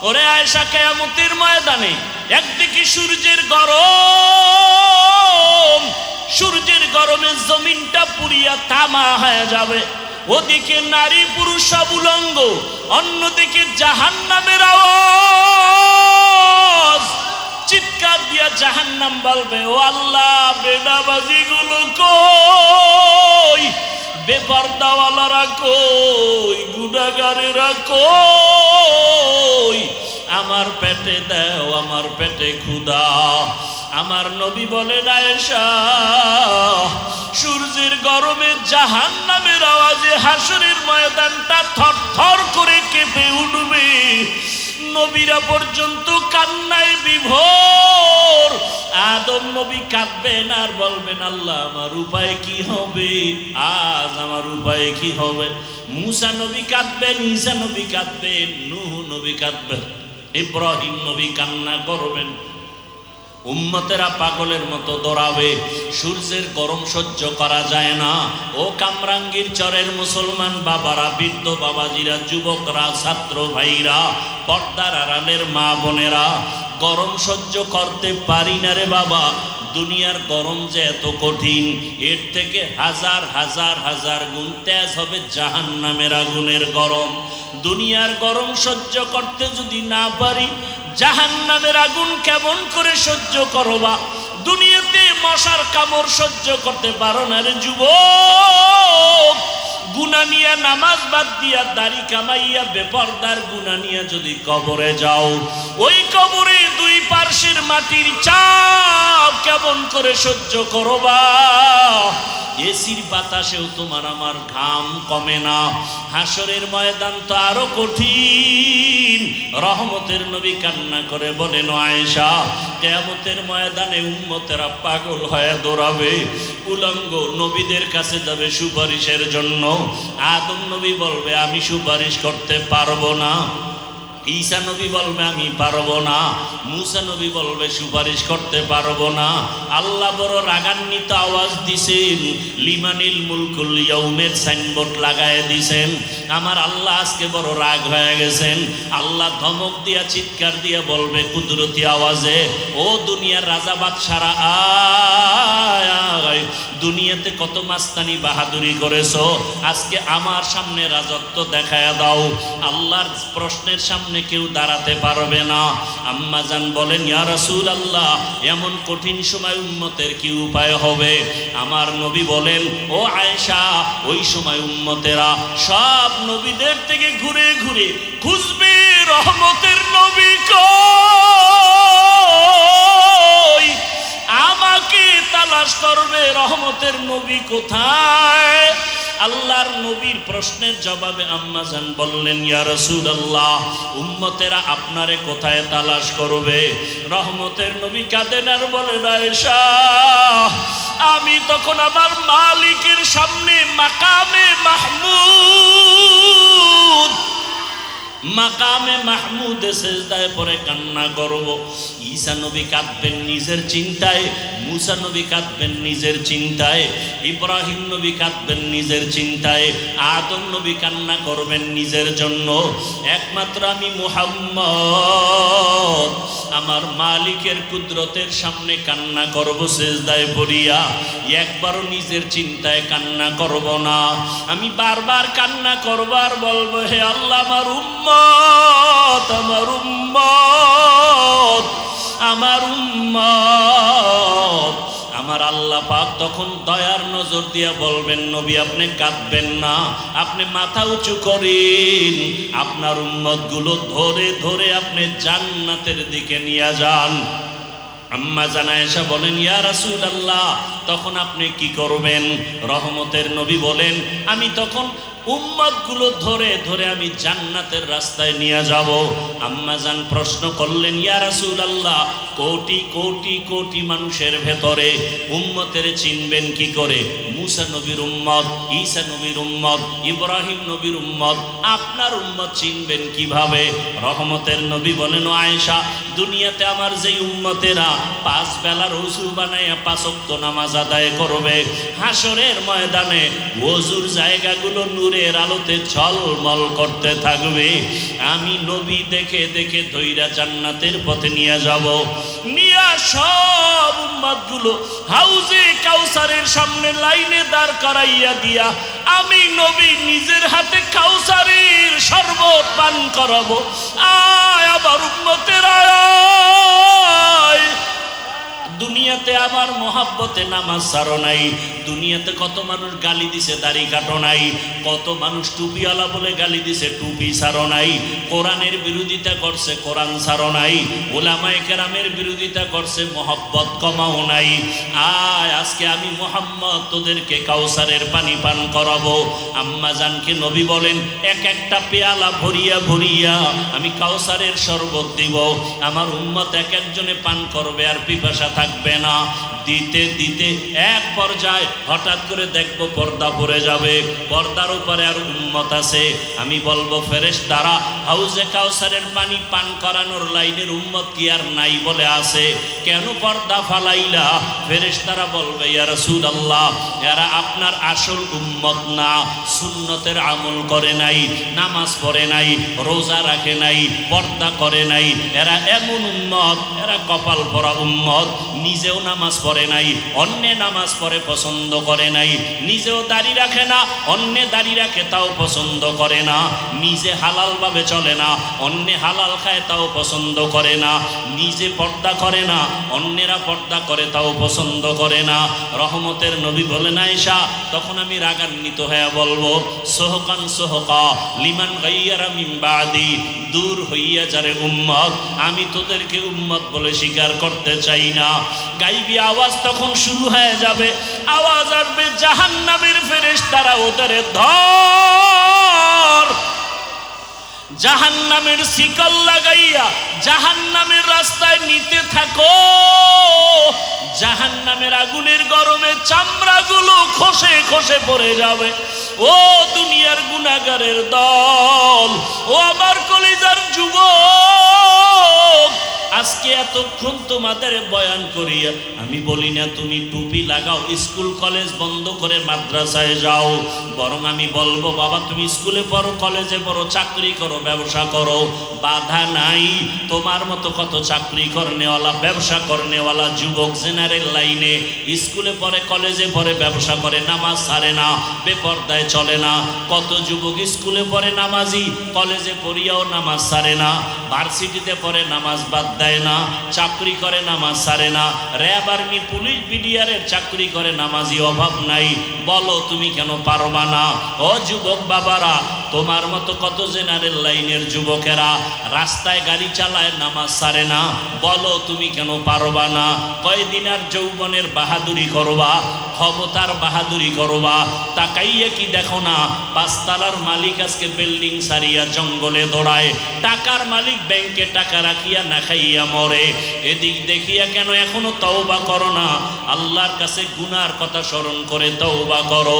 ওরে আয়েশা, কিয়ামতের ময়দানে একদিকে সূর্যের গরম, সূর্যের গরমে জমিনটা পুড়িয়া তামা হয়ে যাবে, ওদিকে নারী পুরুষ সব উলঙ্গ, অন্যদিকে জাহান্নামের আওয়াজ, চিৎকার দিয়া জাহান্নাম বলবে, ও আল্লাহ, বেনামাজি গুলো কই, বেপরদাওয়ালারা কই, গুনাহগারেরা কই, আমার পেটে দাও, আমার পেটে ক্ষুধা। আমার নবী বলেন, আয়েশা, সূর্যের গরমে জাহান্নামের আওয়াজে হাসরের ময়দানটা থরথর করে কেঁপে উঠবে, নবীরা পর্যন্ত কান্নায় বিভোর। আদম নবী কাঁদবেন আর বলবেন, আল্লাহ, আমার উপায় কি হবে, আজ আমার উপায় কি হবে। মুসা নবী কাঁদবেন, ঈসা নবী কাঁদবেন, নূহ নবী কাঁদবেন, ইব্রাহিম নবী কান্না করবেন। উম্মতেরা পাগলের মতো দৌড়াবে, সূর্যের গরম সহ্য করা যায় না। ও কামরাঙ্গীর চরের মুসলমান বাবারা, বৃদ্ধ বাবাজিরা, যুবকরা, ছাত্র ভাইরা, পর্দার আড়ালের মা বোনেরা, গরম সহ্য করতে পারি না রে বাবা। দুনিয়ার গরম যে এত কঠিন, এর থেকে হাজার হাজার হাজার গুণ তেজ হবে জাহান্নামের আগুনের গরম। দুনিয়ার গরম সহ্য করতে যদি না পারি, জাহান্নামের আগুন কেমন করে সহ্য করবা? দুনিয়াতে মশার কামড় সহ্য করতে পারো না রে যুবক। গুনাহ নিয়ে নামাজ বাদ দিয়া, দাড়ি কামাইয়া, বেপরদার গুনাহ নিয়ে যদি কবরে যাও, ওই কবরে দুই পার্শ্বের মাটির চাপ কেমন করে সহ্য করবা? এসির বাতাসেও তোমার আমার ঘাম কমে না। হাসরের ময়দান তো আরো কঠিন। রহমতের নবী কান্না করে বলেন, আয়েশা, কিয়ামতের ময়দানে উম্মতেরা পাগল হয়ে দৌড়াবে, উলঙ্গ নবীদের কাছে যাবে সুপারিশের জন্য। আদম নবী বলবে, আমি সুপারিশ করতে পারবো না। ঈসা নবী বলবে, আমি পারবো না। মুসা নবী বলবে, সুপারিশ করতে পারবো না। আল্লাহ বড় রাগান্বিত আওয়াজ দিছেন, লিমানিল মুলকুল ইয়াউমের সাইনবোর্ড লাগায় দিছেন। আমার আল্লাহ আজকে বড় রাগ হয়ে গেছেন। আল্লাহ ধমক দিয়া, চিৎকার দিয়া বলবে কুদরতি আওয়াজে, ও দুনিয়ার রাজা বাদশারা, আয়, দুনিয়াতে কত মাস্তানি বাহাদুরি করেছো, আজকে আমার সামনে রাজত্ব দেখায়া দাও। আল্লাহর প্রশ্নের সামনে কেউ দাঁড়াতে পারবে না। আম্মা জান বলেন, ইয়া রাসূলুল্লাহ, এমন কঠিন সময় উম্মতের কি উপায় হবে? আমার নবী বলেন, ও আয়েশা, ওই সময় উম্মতেরা সব নবীদের থেকে ঘুরে ঘুরে খুঁজবে রহমতের নবী কই, আমাকে তালাশ করবে, রহমতের নবী কোথায়? আল্লাহর নবীর প্রশ্নের জবাবে আম্মা জান বললেন, ইয়া রাসূলুল্লাহ, উম্মতেরা আপনারে কোথায় তালাশ করবে? রহমতের নবী কাঁদেন আর বলেন, আয়েশা, আমি তখন আমার মালিকের সামনে মাকামে মাহমুদ, মাকামে মাহমুদে সেজদায় পড়ে কান্না করব। ঈসা নবী কাঁদবেন নিজের চিন্তায়, মুসা নবী কাঁদবেন নিজের চিন্তায়, ইব্রাহিম নবী কাঁদবেন নিজের চিন্তায়, আদম নবী কান্না করবেন নিজের জন্য। একমাত্র আমি মুহাম্মদ আমার মালিকের কুদরতের সামনে কান্না করব সেজদায় পড়িয়া, একবারও নিজের চিন্তায় কান্না করব না। আমি বারবার কান্না করব আর বলবো, হে আল্লাহ, আমার উম্মত, আমার উম্মত, আমার উম্মত। আমার আল্লাহ পাক তখন দয়ার নজর দিয়া বলবেন, নবী, আপনি কাঁদবেন না, আপনি মাথা উঁচু করেন, আপনার উম্মতগুলো ধরে ধরে আপনি জান্নাতের দিকে নিয়ে যান। আম্মা জান আয়েশা বলেন, ইয়া রাসূলুল্লাহ, তখন আপনি কি করবেন? রহমতের নবী বলেন, আমি তখন উম্মতগুলো ধরে ধরে আমি জান্নাতের রাস্তায় নিয়ে যাব। আম্মা জান প্রশ্ন করলেন, ইয়া রাসূলুল্লাহ, কোটি কোটি কোটি মানুষের ভেতরে উম্মতের চিনবেন কি করে? মুসা নবীর উম্মত, ঈসা নবীর উম্মত, ইব্রাহিম নবীর উম্মত, আপনার উম্মত চিনবেন কিভাবে? রহমতের নবী বলেন, আয়েশা, দুনিয়াতে আমার যেই উম্মতেরা 5 বেলার ওযু বানায়া 5 ওয়াক্ত নামাজ আদায় করবে, হাসরের ময়দানে ওযুর জায়গাগুলো নূরে নূরের আলোতে ঝলমল করতে থাকবে। আমি নবী দেখে দেখে ধইরা জান্নাতের পথে নিয়ে যাব। নিয়া সব উম্মতগুলো হাউজে কাউসারের সামনে লাইনে দাঁড় করাইয়া দিয়া আমি নবী নিজের হাতে কাউসারের শরবত পান করাবো। আয় আমার উম্মতের আয়, দুনিয়াতে আমার মহাব্বতে নামাজ ছাড়ো নাই। দুনিয়াতে কত মানুষ গালি দিছে দাড়ি কাটো নাই, কত মানুষ টুপিওয়ালা বলে গালি দিছে টুপি ছাড়ো নাই, কোরআনের বিরোধিতা করছে কোরআন ছাড়ো নাই, ওলামায়ে কেরামের বিরোধিতা করছে মহব্বত কমাও নাই। আয় আজকে আমি মুহাম্মদ তোদেরকে কাউসারের পানি পান করাবো। আম্মা জানকে নবী বলেন এক একটা পেয়ালা ভরিয়া ভরিয়া আমি কাউসারের শরবত দিব, আমার উম্মত এক একজনে পান করবে আর পিপাসা থাকবে না। দিতে দিতে এক পর্যায়ে হঠাৎ করে দেখবো পর্দা পড়ে যাবে, পর্দার উপরে আর উম্মত আছে। আমি বলবো ফেরেশতারা হাউজে কাউসারের পানি পান করানোর লাইনের উম্মত কি আর নাই বলে আছে, কেন পর্দা ফালাইলা? ফেরেশতারা বলবে ইয়া রাসূলুল্লাহ, এরা আপনার আসল উম্মত না, সুন্নতের আমল করে নাই, নামাজ পড়ে নাই, রোজা রাখে নাই, পর্দা করে নাই, এরা এমন উম্মত, এরা কপাল পরা উম্মত, নিজেও নামাজ পড়ে নাই, অন্যে নামাজ পড়ে পছন্দ করে নাই, নিজেও দাড়ি রাখে না, অন্যে দাড়ি রাখে তাও পছন্দ করে না, নিজে হালাল ভাবে চলে না, অন্যে হালাল খায় তাও পছন্দ করে না, নিজে পর্দা করে না, অন্যেরা পর্দা করে তাও পছন্দ করে না। রহমতের নবী বলেন আয়েশা, তখন আমি রাগান্বিত হয়ে বলবো সোহকান সোহকা লিমান গাইয়ারা মিন বাদি, দূর হইয়া যারে উম্মত, আমি তোদেরকে উম্মত বলে স্বীকার করতে চাই না। গাইবি আওয়াজ তখন শুরু হয়ে যাবে, আওয়াজ আসবে জাহান্নামের ফেরেশতারা ওদের ধর, জাহান্নামের শিকল লাগাইয়া জাহান্নামের রাস্তায় নিতে থাকো। জাহান্নামের আগুনের গরমে চামড়াগুলো খসে খসে পড়ে যাবে। ও দুনিয়ার গুনাহগারের দল, ও আমার কলিজার যুবক, আজকে এতক্ষণ তোমাদের বয়ান করিয়া আমি বলি না তুমি টুপি লাগাও, স্কুল কলেজ বন্ধ করে মাদ্রাসায় যাও, বরং আমি বলবো বাবা তুমি স্কুলে পড়ো, কলেজে পড়ো, চাকরি করো, ব্যবসা করো, বাধা নাই। তোমার মতো কত চাকরি করনেওয়ালা, ব্যবসা করনেওয়ালা যুবক জেনারেল লাইনে স্কুলে পড়ে, কলেজে পড়ে, ব্যবসা করে, নামাজ ছাড়ে না, বেপরদায় চলে না। কত যুবক স্কুলে পড়ে নামাজি, কলেজে পড়িয়াও নামাজ ছাড়ে না, ভার্সিটিতে পড়ে নামাজ বাদ দেয় না, চাকরি করে নামাজ ছাড়ে না, র্যাব আর্মি পুলিশ বিডিআরের চাকরি করে, নামাজি অভাব নাই। বলো তুমি কেন পারবা না? ও যুবক বাবারা, তোমার মতো কত জেনারেল লাইনের যুবকেরা রাস্তায় গাড়ি চালায়, নামাজ ছাড়ে না, বলো তুমি কেন পারবা না? কয়দিন আর যৌবনের বাহাদুরি করবা, ক্ষমতার বাহাদুরি করবা? তাকাইয়া কি দেখো না পাঁচতলার মালিক আজকে বিল্ডিং সারিয়া জঙ্গলে দৌড়ায়, টাকার মালিক ব্যাংকে টাকা রাখিয়া না খাইয়া মরে। এদিক দেখিয়া কেন এখনো তওবা করো না? আল্লাহর কাছে গুনার কথা স্মরণ করে তওবা করো।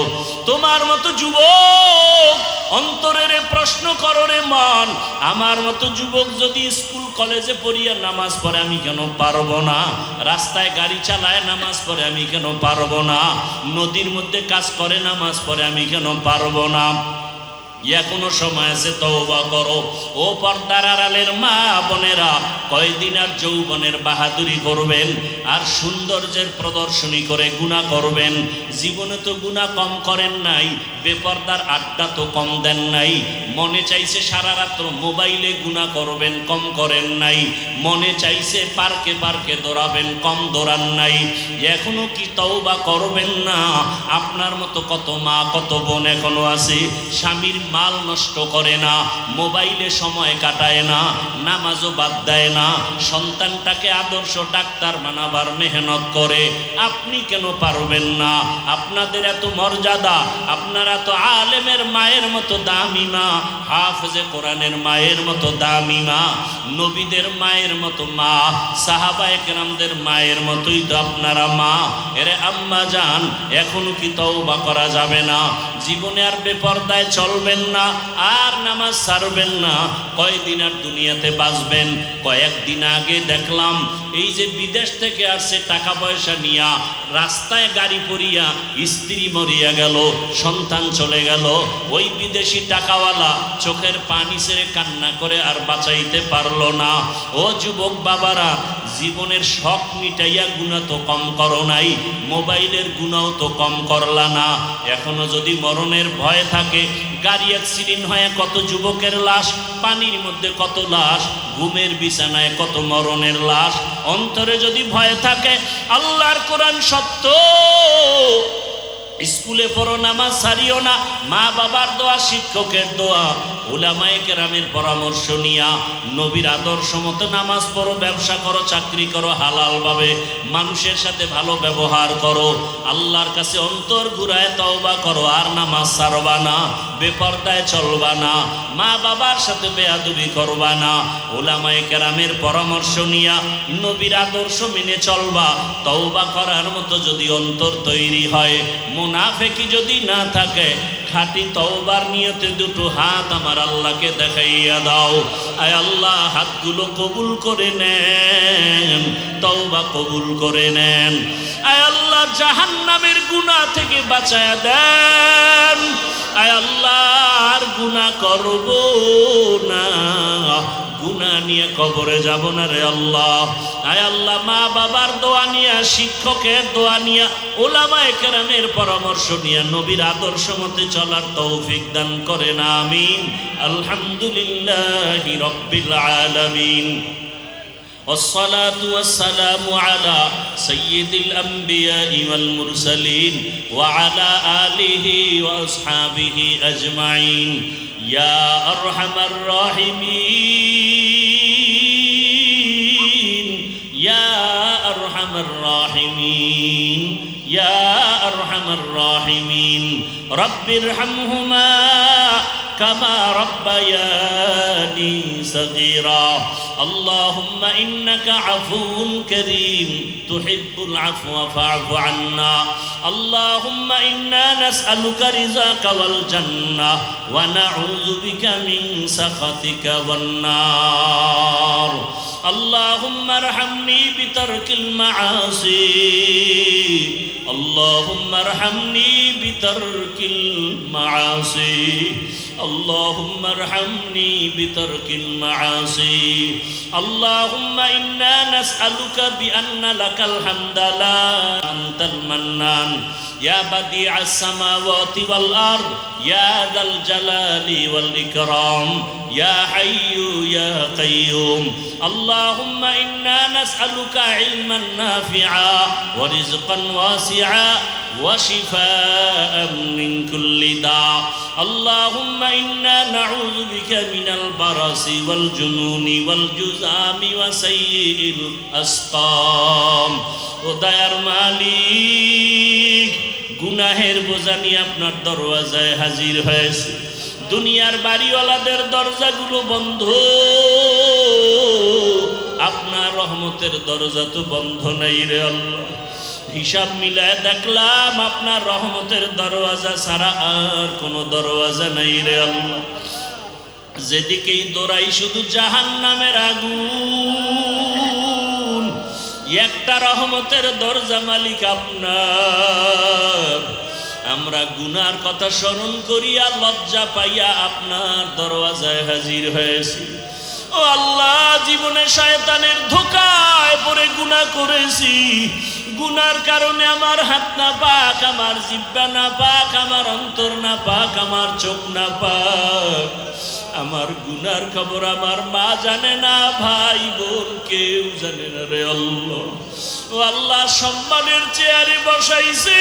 তোমার মতো যুবক অন্তরের প্রশ্ন করো রে মন, আমার মতো যুবক যদি স্কুল কলেজে পড়িয়া নামাজ পড়ে আমি কেন পারবো না? রাস্তায় গাড়ি চালায় নামাজ পড়ে আমি কেন পারবো না? নদীর মধ্যে কাজ করে নামাজ পড়ে আমি কেন পারবো না? এখনো সময় আছে, তওবা করো। ও পর্দার আড়ালের মা বোনেরা, কয়দিন আর যৌবনের বাহাদুরি করবেন আর সৌন্দর্যের প্রদর্শনী করে গুনাহ করবেন? জীবনে তো গুনাহ কম করেন নাই, বেপর্দার আড্ডা তো কম দেন নাই, মনে চাইছে সারা রাত্র মোবাইলে গুনাহ করবেন, কম করেন নাই, মনে চাইছে পার্কে পার্কে দৌড়াবেন, কম দৌড়ান নাই। এখনো কি তওবা করবেন না? আপনার মতো কত মা কত বোন এখনো আছে স্বামীর মাল নষ্ট করে না, মোবাইলে সময় কাটায় না, নামাজও বাদ দেয় না, সন্তানটাকে আদর্শ ডাক্তার বানাবার মেহনত করে। আপনি কেন পারবেন না? আপনাদের এত মর্যাদা, আপনারা তো আলেমের মায়ের মতো দামি মা, হাফেজে কোরআনের মায়ের মতো দামি মা, নবীদের মায়ের মতো মা, সাহাবায়ে কেরামদের মায়ের মতোই তো আপনারা মা। এরে আম্মা জান, এখনো কি তওবা করা যাবে না? জীবনে আর বেপরদায় চলবেন না, আর নামাজ ছাড়বেন না। কয়দিন আর দুনিয়াতে বাঁচবেন? কয়েকদিন আগে দেখলাম এই যে বিদেশ থেকে আসছে টাকা পয়সা নিয়া, রাস্তায় গাড়ি পড়িয়া স্ত্রী মরিয়া গেল, সন্তান চলে গেল। ওই বিদেশি টাকাওয়ালা চোখের পানি ছেড়ে কান্না করে আর বাঁচাইতে পারলো না। ও যুবক বাবারা, জীবনের শখ মিটাইয়া গুনাহ তো কম করো নাই, মোবাইলের গুনাহ তো কম করলা না। এখনো যদি মরণের ভয় থাকে, গাড়ি অ্যাক্সিডেন্ট হয়ে কত যুবকের লাশ, পানির মধ্যে কত লাশ, ঘুমের বিছানায় কত মরণের লাশ। অন্তরে যদি ভয় থাকে, আল্লাহর কোরআন সত্য, স্কুলে পড়ো, নামাজ ছাড়িও না, মা বাবার দোয়া, শিক্ষকের দোয়া, উলামায়ে কেরামের পরামর্শ নিয়া নবীর আদর্শ মতো নামাজ পড়ো, ব্যবসা করো, চাকরি করো, হালাল ভাবে মানুষের সাথে ভালো ব্যবহার করো, আল্লাহর কাছে অন্তর ঘুরায় তওবা করো, আর নামাজ ছাড়বা না, বেপরদায় চলবা না, মা বাবার সাথে বেয়াদবি করবা না, উলামায়ে কেরামের পরামর্শ নিয়া নবীর আদর্শ মেনে চলবা। তওবা করার মতো যদি অন্তর তৈরি হয়, মুনাফিকি যদি না থাকে, খাঁটি তওবার নিয়তে দুটো হাত আমার আল্লাহকে দেখাইয়া দাও। আয় আল্লাহ, হাতগুলো কবুল করে নেন, তওবা কবুল করে নেন। আয় আল্লাহ, জাহান্নামের গুনাহ থেকে বাঁচায়া দেন। আয় আল্লাহ, আর গুনাহ করব না, গুনাহ নিয়ে কবরে যাব না রে আল্লাহ। আয় আল্লাহ, মা বাবার দোয়া নিয়া, শিক্ষকের দোয়া নিয়া, উলামায়ে কেরামের পরামর্শ নিয়া নবীর আদর্শ মতে চলার তৌফিক দান করেন, আমিন। আলহামদুলিল্লাহি রাব্বিল আলামিন। والصلاة والسلام على سيد الأنبياء والمرسلين وعلى آله وأصحابه أجمعين يا أرحم الراحمين يا أرحم الراحمين يا أرحم الراحمين رب ارحمهما كما ربياني صغيرا اللهم إنك عفو كريم تحب العفو فاعف عنا اللهم إنا نسألك رضاك والجنة ونعوذ بك من سخطك والنار اللهم ارحمني بترك المعاصي اللهم ارحمني بترك المعاصي اللهم ارحمني بترك المعاصي اللهم إنا نسألك بأن لك الحمد لا أنت المنان يا بديع السماوات والأرض يا ذا الجلال والإكرام يا حي يا قيوم اللهم إنا نسألك علما نافعا ورزقا واسعا وشفاء من كل داء اللهم إنا نعوذ بك من البرص والجنون والجذام وسيء الأسقام ودير মালিক গুনাহের বোঝা নিয়ে আপনার দরওয়াজায় হাজির হয়েছে দুনিয়ার বাড়িওয়ালাদের দরজাগুলো বন্ধ আপনার রহমতের দরজা তো বন্ধ নাই রে আল্লাহ হিসাব মিলায় দেখলাম আপনার রহমতের দরওয়াজা ছাড়া আর কোনো দরওয়াজা নাই রে আল্লাহ যেদিকেই দৌড়াই শুধু জাহান্নামের আগুন একটা রহমতের দরজা মালিক আপনার আমরা গুনার কথা স্মরণ করিয়া লজ্জা পাইয়া আপনার দরওয়াজায় হাজির হয়েছি ও আল্লাহ জীবনে শয়তানের ধোঁকায় পড়ে গুনাহ করেছি গুনার কারণে আমার হাত না পাক আমার জিহ্বা না পাক আমার অন্তর না পাক আমার চোখ না পাক আমার গুনার খবর আমার মা জানে না ভাই বোন কেউ জানে না রে আল্লাহ ও আল্লাহ সম্মানের চেয়ারে বসাইছেন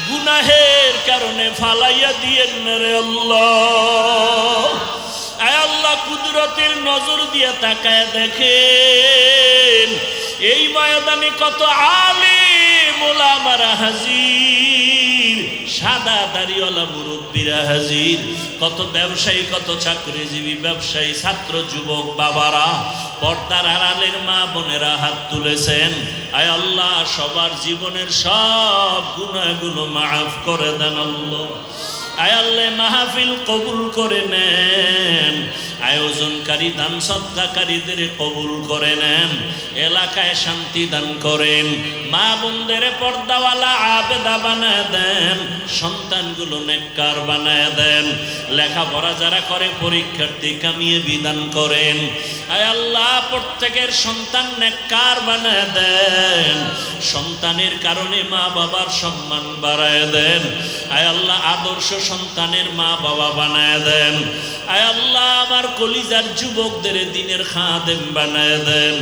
গুনাহের কারণে ফালাইয়া দিয়েন না রে আল্লাহ আয় আল্লাহ কুদরতের নজর দিয়ে তাকায় দেখেন এই ময়দানে কত আলেম মোলামারা হাজির, সাদা দাড়িওয়ালা মুরব্বীরা হাজির, কত ব্যবসায়ী, কত চাকরিজীবী ব্যবসায়ী, ছাত্র যুবক বাবারা, পর্দার আড়ালের মা বোনেরা হাত তুলেছেন। আয় আল্লাহ, সবার জীবনের সব গুনাহগুলো মাফ করে দেন আল্লাহ। আয় আল্লাহ, মাহফিল কবুল করে নেন, আয়োজনকারী দান সদকাকারীদের কবুল করে নেন, এলাকায় শান্তি দান করেন, মা বোনদের পর্দাওয়ালা আবেদা বানায় দেন, সন্তানগুলো নেককার বানায় দেন, লেখাপড়া যারা করে পরীক্ষার্থী কামিয়ে বিধান করেন। আয় আল্লাহ, প্রত্যেকের সন্তান নেককার বানায় দেন, সন্তানের কারণে মা বাবার সম্মান বাড়ায় দেন। আয় আল্লাহ, আদর্শ সন্তানের মা বাবা বানায় দেন। আয় আল্লাহ, আমার কলিজার যুবকদের দিনের খাদেম বানায় দেন,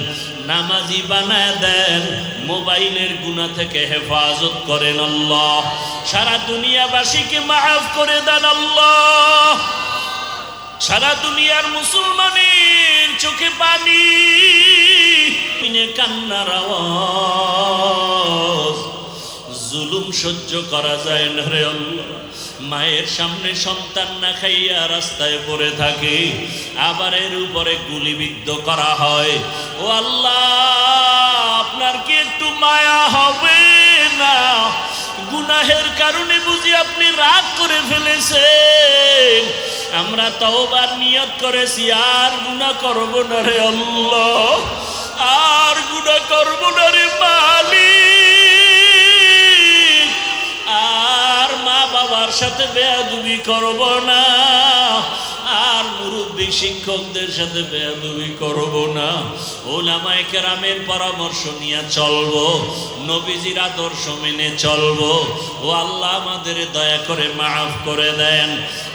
নামাজি বানায় দেন, মোবাইলের গুনাহ থেকে হেফাজত করেন আল্লাহ। সারা দুনিয়াবাসীকে মাফ করে দেন আল্লাহ। সারা দুনিয়ার মুসলমানের চোখে পানি, কান্নার আওয়াজ, জুলুম সহ্য করা যায় না রে আল্লাহ। মায়ের সামনে সন্তান না খাইয়া রাস্তায় পড়ে থাকে, আবার এর উপরে গুলিবিদ্ধ করা হয়। ও আল্লাহ, আপনার কি একটু মায়া হবে না? গুনাহের কারণে বুঝি আপনি রাগ করে ফেলেছেন। আমরা তওবার নিয়ত করেছি, আর গুনাহ করব না রে আল্লাহ, আর গুনাহ করব না রে মালিক, আর মা বাবার সাথে বেয়াদবি করব না, আর মুরব্বী শিক্ষকদের সাথে বেয়াদবি করব না, উলামায়ে কেরামের পরামর্শ নিয়ে চলবো, নবীজির আদর্শ মেনে চলবো। ও আল্লাহ, আমাদের দয়া করে মাফ করে দেন।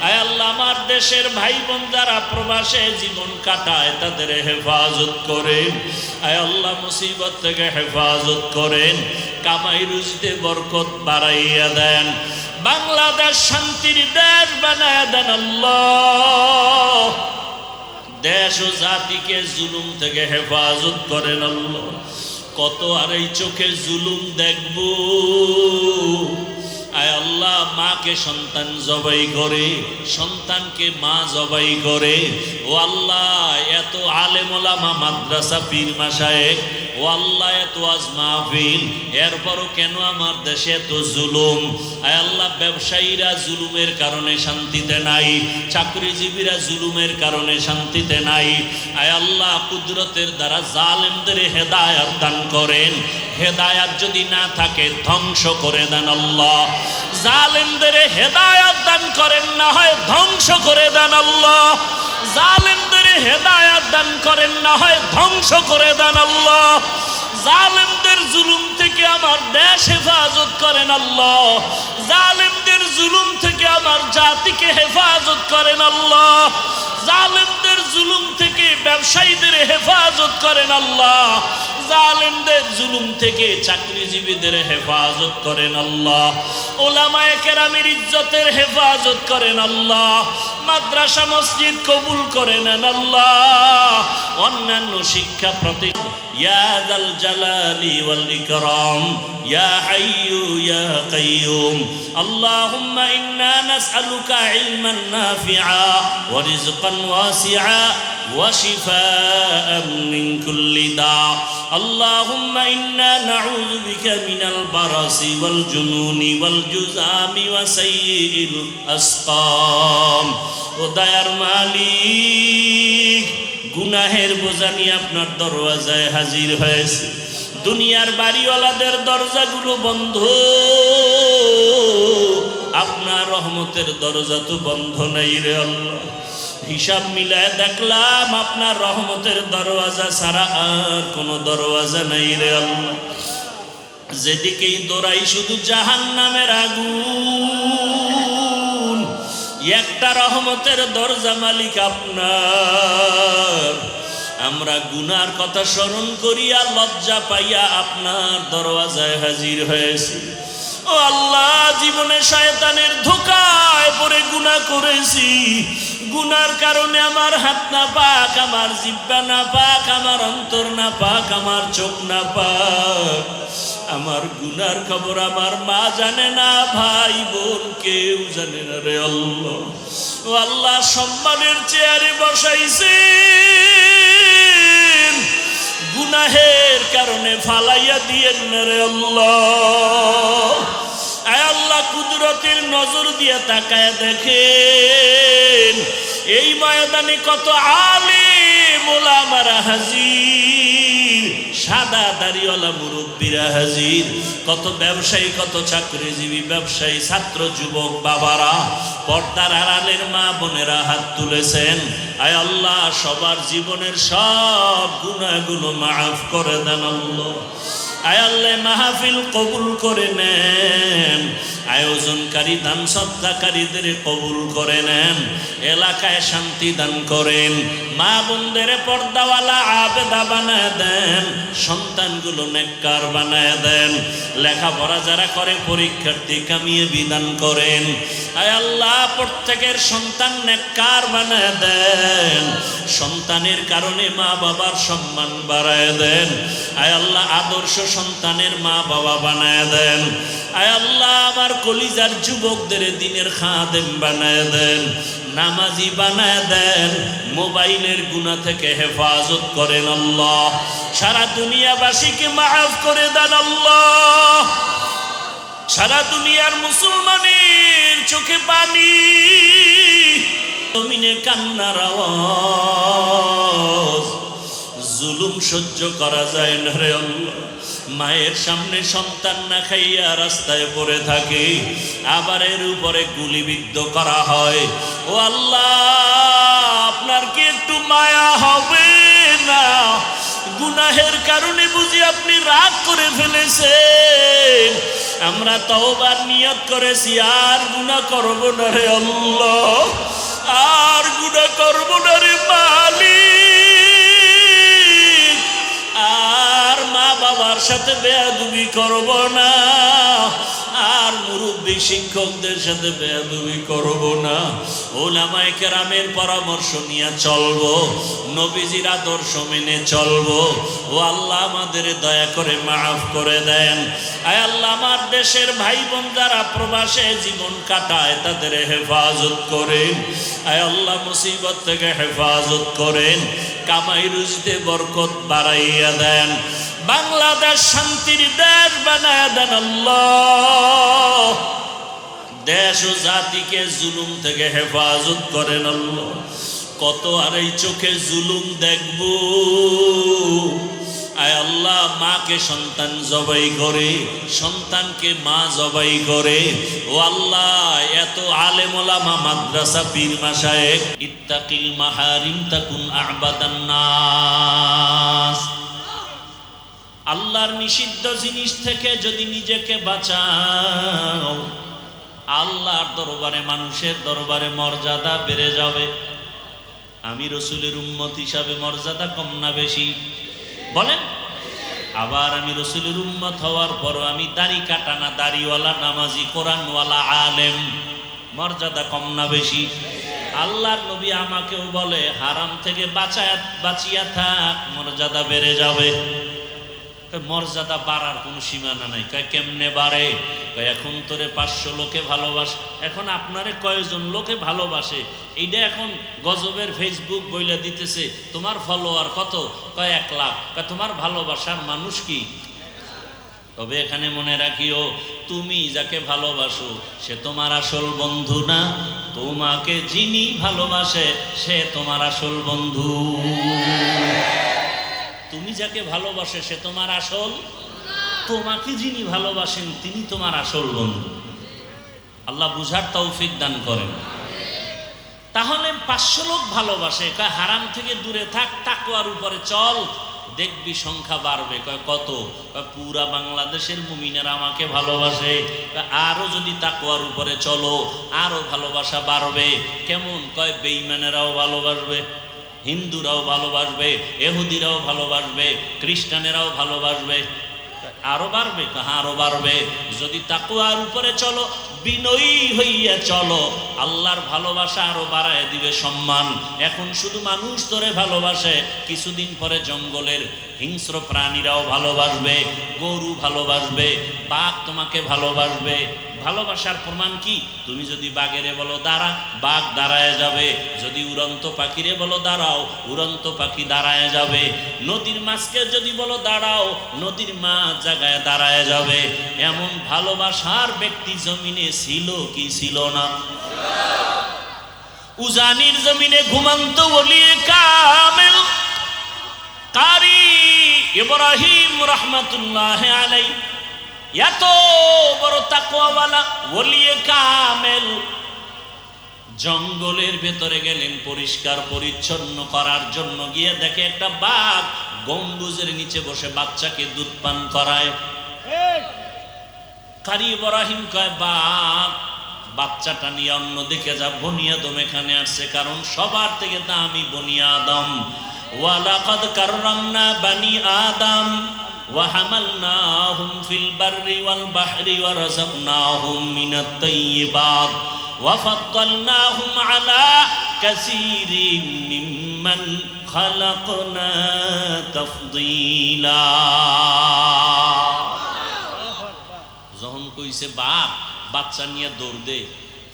আয় আল্লাহ, আমার দেশের ভাই বোন যারা প্রবাসে জীবন কাটায় তাদের হেফাজত করেন। আয় আল্লাহ, মুসিবত থেকে হেফাজত করেন, কামাই রুজিতে বরকত বাড়াইয়া দেন, বাংলাদেশ শান্তির দেশ বানায় দেন আল্লাহ। দেশ ও জাতিকে জুলুম থেকে হেফাজত করেন আল্লাহ। কত আর এই চোখে জুলুম দেখব। আয় আল্লাহ, মাকে সন্তান জবাই করে, সন্তানকে মা জবাই করে। ও আল্লাহ, এত আলেম ওলামা, মাদ্রাসা, পীর মাশায়েখ, ও আল্লাহ, এত আজ মাহফিল, এরপরও কেন আমার দেশে এত জুলুম? আয় আল্লাহ, ব্যবসায়ীরা জুলুমের কারণে শান্তিতে নাই, চাকরিজীবীরা জুলুমের কারণে শান্তিতে নাই। আয় আল্লাহ, কুদরতের দ্বারা জালেমদের হেদায়াত দান করেন, হেদায়াত যদি না থাকে ধ্বংস করে দেন আল্লাহ। জালেমদের হেদায়াত দান করেন, না হয় ধ্বংস করে দেন আল্লাহ। জালেমদের হেদায়াত দান করেন, না হয় ধ্বংস করে দেন আল্লাহ। জালেমদের জুলুম থেকে আমার দেশ হেফাজত করেন আল্লাহ। জালেমদের জুলুম থেকে আমার জাতিকে হেফাজত করেন আল্লাহ। জালেমদের জুলুম থেকে ব্যবসায়ীদের হেফাজত করেন আল্লাহ। জালেমদের জুলুম থেকে চাকরিজীবীদের হেফাজত করেন আল্লাহ। উলামায়ে কেরামের ইজ্জতের হেফাজত করেন আল্লাহ। মাদ্রাসা মসজিদ কবুল করে নেন আল্লাহ। অন্যান্য শিক্ষা প্রতি ইয়া যাল জালালি ওয়াল ইকরাম, ইয়া হাইয়ু ইয়া কাইয়ুম। আল্লাহুম্মা ইন্না নাসআলুকা ইলমান নাফিআ ওয়া রিজকান ওয়াসিআ ওয়া শিফাআন মিন কুল্লি দা। আল্লাহুম্মা ইন্না নাউযু বিকা মিনাল বারাসি ওয়াল জুনুনি ওয়াল জুযামি ওয়া সাইয়্যিল আসকাম। ও দয়ার মালিক, গুনাহের বোঝা নিয়ে আপনার দরওয়াজায় হাজির হয়েছে। দুনিয়ার বাড়িওয়ালাদের দরজাগুলো বন্ধ, আপনার রহমতের দরজা তো বন্ধ নাই রে আল্লাহ। হিসাব মিলায় দেখলাম আপনার রহমতের দরওয়াজা ছাড়া আর কোনো দরওয়াজা নাই রে আল্লাহ। যেদিকেই দৌড়াই শুধু জাহান্নামের আগুন। একটা রহমতের দরজা মালিক আপনার। আমরা গুনার কথা স্মরণ করিয়া লজ্জা পাইয়া আপনার দরওয়াজায় হাজির হয়েছি। ও আল্লাহ, জীবনে শয়তানের ধোঁকায় পড়ে গুনাহ করেছি, গুনার কারণে আমার হাত না পাক, আমার জিহ্বা না পাক, আমার অন্তর না পাক, আমার চোখ না পাক। আমার গুনার খবর আমার মা জানে না, ভাই বোন কেউ জানে না রে আল্লাহ। ও আল্লাহ, সম্মানের চেয়ারে বসাইছেন, গুনাহের কারণে ফালাইয়া দিয়েন না রে আল্লাহ। আয় আল্লাহ, কুদরতের নজর দিয়ে তাকায় দেখেন, এই ময়দানে কত আলেম ওলামারা হাজির, সাদা দাড়িওয়ালা মুরব্বীরা হাজির, কত ব্যবসায়ী, কত চাকরিজীবী ব্যবসায়ী, ছাত্র যুবক বাবারা, পর্দার আড়ালের মা বোনেরা হাত তুলেছেন। আয় আল্লাহ, সবার জীবনের সব গুনাহগুলো মাফ করে দেন আল্লাহ। আয় আল্লাহ, মাহফিল কবুল করে নেন, আয়োজনকারী দান সদকাকারীদের কবুল করে নেন, এলাকায় শান্তি দান করেন, মা বোনদের পর্দাওয়ালা আবেদা বানায় দেন, সন্তানগুলো নেককার বানায় দেন, লেখাপড়া যারা করে পরীক্ষার্থী কামিয়ে বিধান করেন। আয় আল্লাহ, প্রত্যেকের সন্তান নেককার বানায় দেন, সন্তানের কারণে মা বাবার সম্মান বাড়ায় দেন। আয় আল্লাহ, আদর্শ সন্তানের মা বাবা বানায় দেন। আয় আল্লাহ, আমার কলিজার যুবকদের দিনের খাদেম বানায় দেন, নামাজি বানায় দেন, মোবাইলের গুনাহ থেকে হেফাজত করেন আল্লাহ। সারা দুনিয়াবাসীকে মাফ করে দেন আল্লাহ। সারা দুনিয়ার মুসলমানের চোখে পানি, জমিনে কান্নার আওয়াজ, জুলুম সহ্য করা যায় না রে আল্লাহ। মায়ের সামনে সন্তান না খাইয়া রাস্তায় পড়ে থাকে, আবার এর উপরে গুলিবিদ্ধ করা হয়। ও আল্লাহ, আপনার কি একটু মায়া হবে না? গুনাহের কারণে বুঝি আপনি রাগ করে ফেলেছেন। আমরা তওবার নিয়ত করেছি, আর গুনাহ করব না রে আল্লাহ, আর গুনাহ করব না রে মালিক, আর মা বাবার সাথে বেয়াদবি করব না, আর মুরব্বী শিক্ষকদের সাথে বেয়াদবি করব না, ওলামায়ে কেরামের পরামর্শ নিয়ে চলবো, নবীজির আদর্শ মেনে চলবো। ও আল্লাহ, আমাদের দয়া করে মাফ করে দেন। আয় আল্লাহ, আমার দেশের ভাই বোন যারা প্রবাসে জীবন কাটায় তাদের হেফাজত করেন। আয় আল্লাহ, মুসিবত থেকে হেফাজত করেন, কামাই রুজিতে বরকত বাড়াইয়া দেন, বাংলাদেশ শান্তির দেশ বানায় দেন আল্লাহ। দেশ ও জাতিকে জুলুম থেকে হেফাজত করেন আল্লাহ। কত আর এই চোখে জুলুম দেখব। আয় আল্লাহ, মাকে সন্তান জবাই করে, সন্তানকে মা জবাই করে। ও আল্লাহ, এত আলেম ওলামা, মাদ্রাসা, পীর মাশায়েখ, ইত্তাকিল মাহারিম তাকুন আবাদান নাস। আল্লাহর নিষিদ্ধ জিনিস থেকে যদি নিজেকে বাঁচাও, আল্লাহর দরবারে, মানুষের দরবারে মর্যাদা বেড়ে যাবে। আমি রসুলের উম্মত হিসাবে মর্যাদা কম না বেশি? বলেন। আবার আমি রসুলের উম্মত হওয়ার পরও আমি দাড়ি কাটানা, দাড়িওয়ালা, নামাজি, কোরআনওয়ালা আলেম, মর্যাদা কম না বেশি? আল্লাহর নবী আমাকেও বলে, হারাম থেকে বাঁচিয়া থাক, মর্যাদা বেড়ে যাবে। মর্যাদা বাড়ার কোনো সীমানা নাই। কয় কেমনে বাড়ে? কয় এখন তোরে 500 লোকে ভালোবাসে। এখন আপনারে কয়জন লোকে ভালোবাসে এইটা এখন গজবের ফেসবুক বইলা দিতেছে। তোমার ফলোয়ার কত? কয় 1 লাখ। কয় তোমার ভালোবাসার মানুষ কি? তবে এখানে মনে রাখিও, তুমি যাকে ভালোবাসো সে তোমার আসল বন্ধু না, তোমাকে যিনি ভালোবাসে সে তোমার আসল বন্ধু। তুমি যাকে ভালোবাসে সে তোমার আসল, তোমাকে যিনি ভালোবাসেন তিনি তোমার আসল বন্ধু। আল্লাহ বুঝার তৌফিক দান করেন। তাহলে 500 লোক ভালোবাসে, কয় হারাম থেকে দূরে থাক, তাকওয়ার উপরে চল, দেখবি সংখ্যা বাড়বে। কয় কত? কয় পুরা বাংলাদেশের মুমিনেরা আমাকে ভালোবাসে। আরো যদি তাকওয়ার উপরে চলো আরো ভালোবাসা বাড়বে। কেমন? কয় বেঈমানেরাও ভালোবাসবে, হিন্দুরাও ভালোবাসবে, ইহুদিরাও ভালোবাসবে, খ্রিস্টানেরাও ভালোবাসবে। আরো বাড়বে? আরো বাড়বে। যদি তাকওয়ার উপরে চলো বিনয়ী হইয়া চলো, আল্লাহর ভালোবাসা আরো বাড়ায় দিবে সম্মান। এখন শুধু মানুষ তোরে ভালোবাসে, কিছুদিন পরে জঙ্গলের হিংস্র প্রাণীরাও ভালোবাসবে, গরু ভালোবাসবে, বাঘ তোমাকে ভালোবাসবে। ভালোবাসার প্রমাণ কি? তুমি যদি বাঘেরে বলো দাঁড়া, বাঘ দাঁড়ায় যাবে। যদি উড়ন্ত পাখিরে বলো দাঁড়াও, উড়ন্ত পাখি দাঁড়ায় যাবে। নদীর মাছকে যদি বলো দাঁড়াও, নদীর মাছ জায়গায় দাঁড়ায় যাবে। এমন ভালোবাসার ব্যক্তি জমিনে ছিল কি ছিল না? উজানির জমিনে ঘুমন্ত ওলিয়ে কামেল কারি ইব্রাহিম রাহমাতুল্লাহ আলাইহি, এত বড় তাকওয়াওয়ালা ওলিয়ে কামেল, জঙ্গলের ভেতরে গেলেন পরিষ্কার পরিচ্ছন্ন করার জন্য। গিয়ে দেখে একটা বাঘ গম্বুজের নিচে বসে বাচ্চাকে দুধ পান করায়। কারি ইব্রাহিম কয়, বাঘ বাচ্চাটা নিয়ে অন্য দিকে যা, বনি আদম এখানে আসছে, কারণ সবার থেকে দামি বনি আদম। ওয়ালাকাদ কাররামনা বানি আদম ওয়া হামালনাহুম ফিল বাররি ওয়াল বাহরি ওয়া রাযাকনাহুম মিনাত তাইয়্যিবাত ওয়া ফাদ্দালনাহুম আলা কাসীরিন মিম্মান খালাকনা তাফদীলা। যখন কইছে বাপ বাচ্চা নিয়ে দৌড় দে,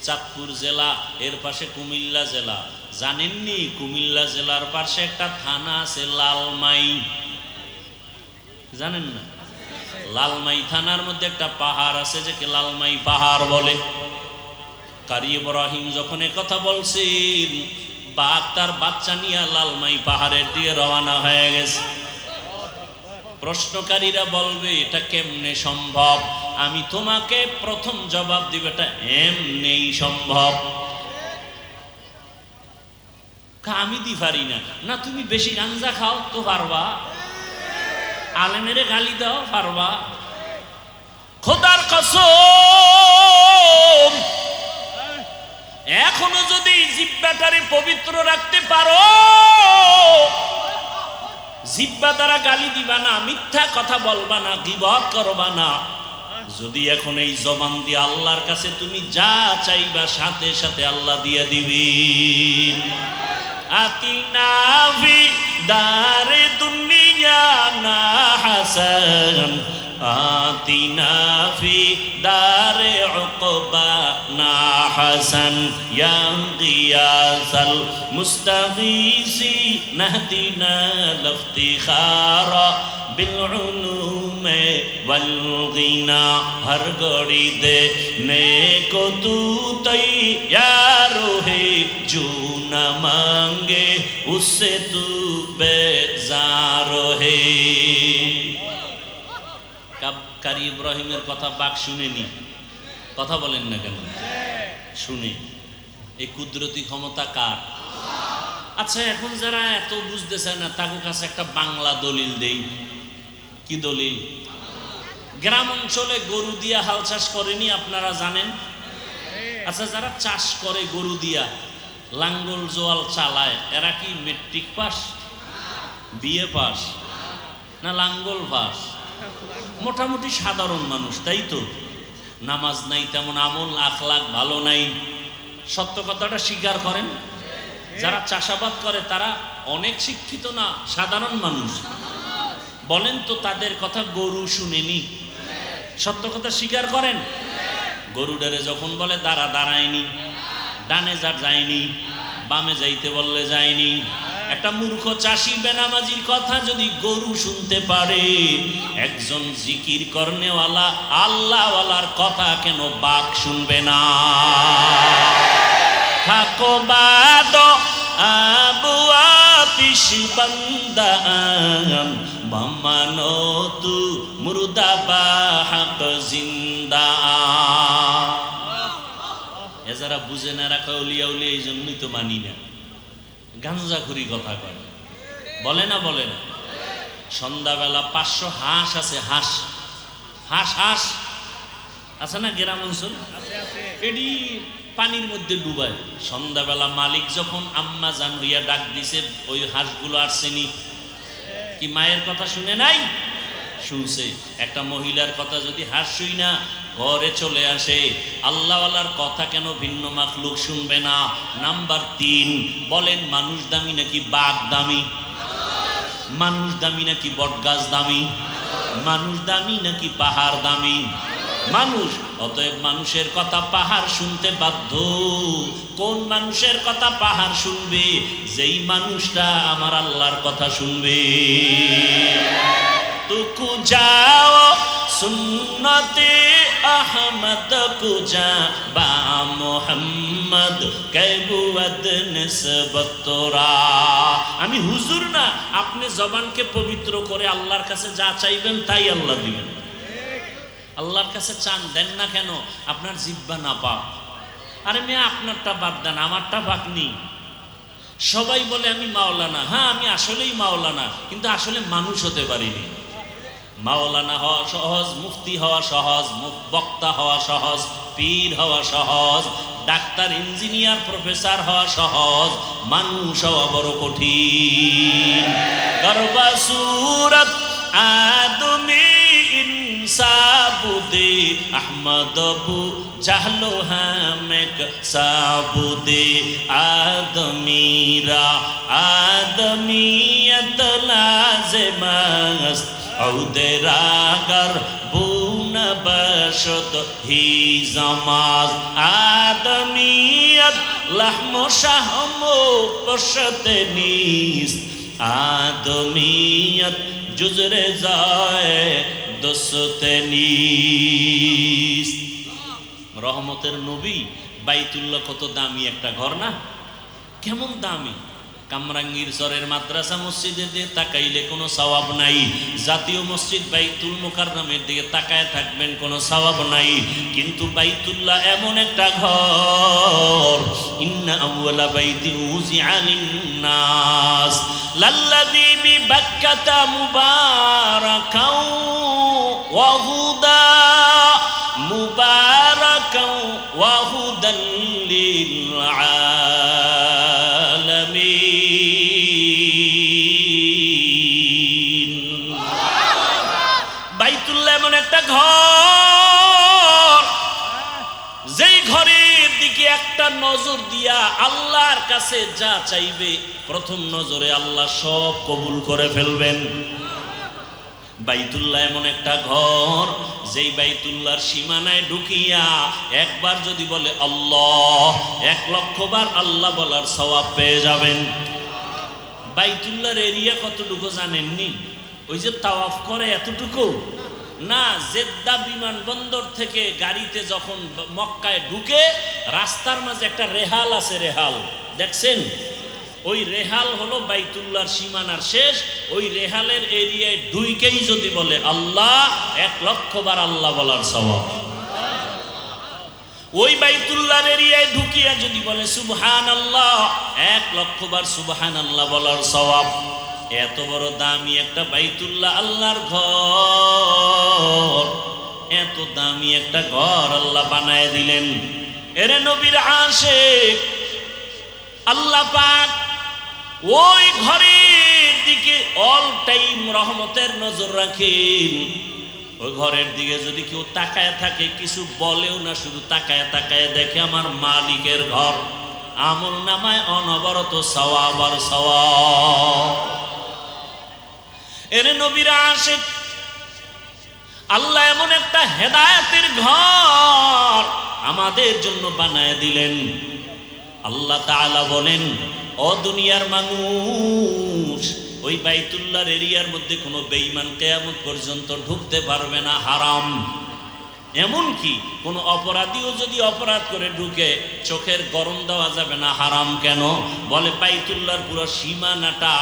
চাঁদপুর জেলা, এর পাশে কুমিল্লা জেলা। জানেননি কুমিল্লা জেলার পাশে একটা থানা আছে লালমাই? জানেন না? লালমাই থানার মধ্যে একটা পাহাড় আছে যাকে লালমাই পাহাড় বলে। কারি ইব্রাহিম যখন কথা বলছেন, বাঘ তার বাচ্চা নিয়ে লালমাই পাহাড়ের দিকে রওনা হয়ে গেছে। প্রশ্নকারীরা বলবে এটা কেমনে সম্ভব? আমি তোমাকে প্রথম জবাব দিব, এটা এমনিই সম্ভব। আমি দি পারি না। না, তুমি বেশি গাঞ্জা খাও তো পারবা, আলেমেরে গালি দাও পারবা। খোদার কসম, এখনো যদি জিহ্বাটারে পবিত্র রাখতে পারো, জিহ্বা দ্বারা গালি দিবা না, মিথ্যা কথা বলবা না, গীবত করবা না, যদি এখন এই জবান দিয়ে আল্লাহর কাছে তুমি যা চাইবা সাথে সাথে আল্লাহ দিয়ে দিবেন। আতিনা ফি দারে দুনিয়া না হাসান, আতিনা ফি দারে উকবা না হাসান, ইয়া গিয়াসাল মুস্তাগীসি নাহদিনা লিফতিখারা বিল উলুমে ওয়াল গিনা। হর গড়ি দে নেকো তু তৈয়ার হে, जो न मांगे उससे तू बेजार है। কারি ইব্রাহিমের কথা বাক শুনেনি? কথা বলেন না কেন? শুনে। এই কুদরতি ক্ষমতা কার? আচ্ছা, এখন যারা এত বুঝতেছে না তাদের কাছে একটা বাংলা দলিল দেই। কি দলিল? গ্রাম অঞ্চলে গরু দিয়া হাল চাষ করেনি, আপনারা জানেন? আচ্ছা, যারা চাষ করে গরু দিয়া, লাঙ্গল জোয়াল চালায়, এরা কি মেট্রিক পাস, বিএ পাস, না লাঙ্গল পাস? মোটামুটি সাধারণ মানুষ, তাই তো? নামাজ নাই, তেমন আমল আখলাক ভালো নাই। সত্য কথাটা স্বীকার করেন। যারা চাষাবাদ করে তারা অনেক শিক্ষিত না, সাধারণ মানুষ। বলেন তো তাদের কথা গরু শুনেনি? সত্য কথা স্বীকার করেন। গরুডারে যখন বলে দাঁড়া, দাঁড়ায়নি। ডানে যা যায়নি, বামে যাইতে বললে যায়নি। একটা মূর্খ চাষি বেনামাজির কথা যদি গরু শুনতে পারে, একজন জিকির করনেওয়ালা আল্লাহওয়ালার কথা কেন বাঘ শুনবে না? থাকো বাদ আবু আতিশ বান্দান, বামানো তু মুর্দা বা হক জিন্দা। এ যারা বুঝে না রাখা উলিয়া উলিয়া, এই জন্যই তো মানি না। গাঞ্জাখুরি কথা কয়, বলে না? বলে না? সন্ধ্যাবেলা 500 হাঁস আছে, হাঁস হাঁস হাঁস আছে না গ্রাম অঞ্চল? এটি পানির মধ্যে ডুবায়। সন্ধ্যাবেলা মালিক যখন আম্মা জান হইয়া ডাক দিছে, ওই হাঁসগুলো আসছেনি কি মায়ের কথা শুনে নাই? শুনছে। একটা মহিলার কথা যদি হাঁস শুই না ঘরে চলে আসে। আল্লাহওয়ালার কথা কেন ভিন্ন মাখলুক শুনবে না? নাম্বার 3, বলেন মানুষ দামি নাকি বাঘ দামি? মানুষ দামি নাকি বটগাছ দামি? মানুষ দামি নাকি পাহাড় দামি? মানুষ। অতএব মানুষের কথা পাহাড় শুনতে বাধ্য। কোন মানুষের কথা পাহাড় শুনবে? যেই মানুষটা আমার আল্লাহর কথা শুনবে। তুকু যাও সুন্নতে আহমদ কুজা বা মোহাম্মদ কেবুয়াদ নিসবত তোরা। আমি হুজুর না, আপনি জবানকে পবিত্র করে আল্লাহর কাছে যা চাইবেন তাই আল্লাহ দিবেন। আল্লাহর কাছে চান, দেন না কেন? আপনার জিহ্বা না পাক। আরে মেয়ে, আপনারটা বাদ দেন, আমারটা বাক নেই। সবাই বলে আমি মাওলানা। হ্যাঁ, আমি আসলেই মাওলানা, কিন্তু আসলে মানুষ হতে পারিনি। মাওলানা হওয়া সহজ, মুফতি হওয়া সহজ, বক্তা হওয়া সহজ, পীর হওয়া সহজ, ডাক্তার, ইঞ্জিনিয়ার, প্রফেসর হওয়া সহজ, মানুষ হওয়া বড় কঠিন। গর্বা সুরত আদমি ইনসাবুদে আহমদবু জাহলো হামেক সাবুদে আদমিরা আদমিয়ত লাজেমাস ঔদেরাগর বুন বশত হি জামাজ আদমিয়ত লাহমো শাহমো পশতে নিস আদমিয়ত জুজরে যায় দোসতে নিস। রহমতের নবী বাইতুল্লাহ কত দামি একটা ঘর না? কেমন দামি! কামরাঙ্গীর চরের মাদ্রাসা মসজিদের দিকে তাকাইলে কোনো সওয়াব নাই। জাতীয় মসজিদ বাইতুল মুকাররমের দিকে তাকায় থাকবেন, কোনো সওয়াব নাই। কিন্তু বাইতুল্লাহ এমন একটা ঘর, ইন্না আউয়ালা বাইতিন উযিআ লিন-নাস লাল্লাযী বিবাক্কাতা মুবারাকাও ওয়া হুদা মুবারাকাও ওয়া হুদাল লিল বাইতুল্লাহ এমন একটা ঘর, যেই ঘরের দিকে একটা নজর দিয়া আল্লাহর কাছে যা চাইবে প্রথম নজরে আল্লাহ সব কবুল করে ফেলবেন। বাইতুল্লাহ এমন একটা ঘর, যেই বাইতুল্লাহর সীমানায় ঢুকিয়া একবার যদি বলে আল্লাহ, 1,00,000 বার আল্লাহ বলার সওয়াব পেয়ে যাবেন। বাইতুল্লাহর এরিয়া কতটুকু জানেননি? ওই যে তাওয়াফ করে এতটুকু না। জেদ্দা বিমানবন্দর থেকে গাড়িতে যখন মক্কায় ঢুকে, রাস্তার মাঝে একটা রেহাল আছে, রেহাল দেখছেন? ওই রেহাল হলো বাইতুল্লাহর সীমানার শেষ। ওই রেহালের এরিয়ায় ঢুকেই যদি বলে আল্লাহ, 1,00,000 বার আল্লাহ বলার সওয়াব। ওই বাইতুল্লাহর এরিয়ায় ঢুকিয়া যদি বলে সুবহানাল্লাহ, 1,00,000 বার সুবহানাল্লাহ বলার সওয়াব। এত বড় দামি একটা বাইতুল্লাহ আল্লাহর ঘর, এত দামি একটা ঘর আল্লাহ বানায় দিলেন। এরে নবীর আশিক, আল্লাহ পাক ওই ঘরের দিকে অল টাইম রহমতের নজর রাখেন। ওই ঘরের দিকে যদি কেউ তাকায় থাকে, কিছু বলেও না, শুধু তাকায় তাকায় দেখে আমার মালিকের ঘর, আমল নামায় অনবরত সওয়াব আর সওয়াব। এরে নবীর আশিক, আল্লাহ এমন একটা হেদায়েতের ঘর আমাদের জন্য বানায় দিলেন। আল্লাহ তাআলা বলেন, ও দুনিয়ার মানুষ, ওই বাইতুল্লাহর এরিয়ার মধ্যে কোনো বেঈমান কিয়ামত পর্যন্ত ঢুকতে পারবে না, হারাম। এমনকি কোনো অপরাধীও যদি অপরাধ করে ঢুকে, চোখের গরম দেওয়া যাবে না, হারাম। কেন? বলে বাইতুল্লাহর পুরো সীমানাটা